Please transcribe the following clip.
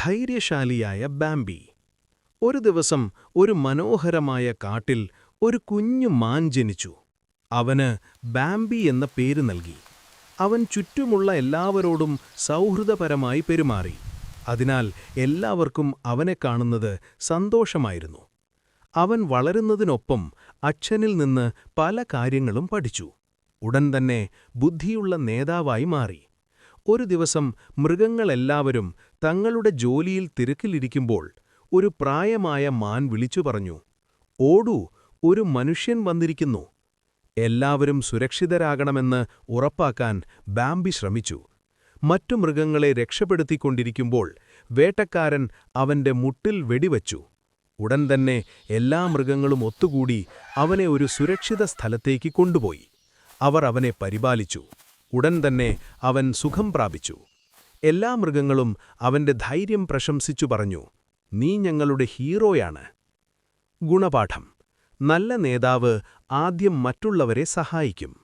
ധൈര്യശാലിയായ Bambie. ഒരു ദിവസം ഒരു മനോഹരമായ കാട്ടിൽ ഒരു കുഞ്ഞു മാൻ ജനിച്ചു. അവന് ബാംബി എന്ന പേര് നൽകി. അവൻ ചുറ്റുമുള്ള എല്ലാവരോടും സൗഹൃദപരമായി പെരുമാറി. അതിനാൽ എല്ലാവർക്കും അവനെ കാണുന്നത് സന്തോഷമായിരുന്നു. അവൻ വളരുന്നതിനൊപ്പം അച്ഛനിൽ നിന്ന് പല കാര്യങ്ങളും പഠിച്ചു. ഉടൻ തന്നെ ബുദ്ധിയുള്ള നേതാവായി മാറി. ഒരു ദിവസം മൃഗങ്ങളെല്ലാവരും തങ്ങളുടെ ജോലിയിൽ തിരക്കിലിരിക്കുമ്പോൾ ഒരു പ്രായമായ മാൻ വിളിച്ചു പറഞ്ഞു, "ഓടൂ, ഒരു മനുഷ്യൻ വന്നിരിക്കുന്നു." എല്ലാവരും സുരക്ഷിതരാകണമെന്ന് ഉറപ്പാക്കാൻ ബാംബി ശ്രമിച്ചു. മറ്റു മൃഗങ്ങളെ രക്ഷപ്പെടുത്തിക്കൊണ്ടിരിക്കുമ്പോൾ വേട്ടക്കാരൻ അവന്റെ മുട്ടിൽ വെടിവച്ചു. ഉടൻ തന്നെ എല്ലാ മൃഗങ്ങളും ഒത്തുകൂടി അവനെ ഒരു സുരക്ഷിത സ്ഥലത്തേക്ക് കൊണ്ടുപോയി. അവർ അവനെ പരിപാലിച്ചു. ഉടൻ തന്നെ അവൻ സുഖം പ്രാപിച്ചു. എല്ലാ മൃഗങ്ങളും അവന്റെ ധൈര്യം പ്രശംസിച്ചു പറഞ്ഞു, "നീ ഞങ്ങളുടെ ഹീറോയാണ്." ഗുണപാഠം: നല്ല നേതാവ് ആദ്യം മറ്റുള്ളവരെ സഹായിക്കും.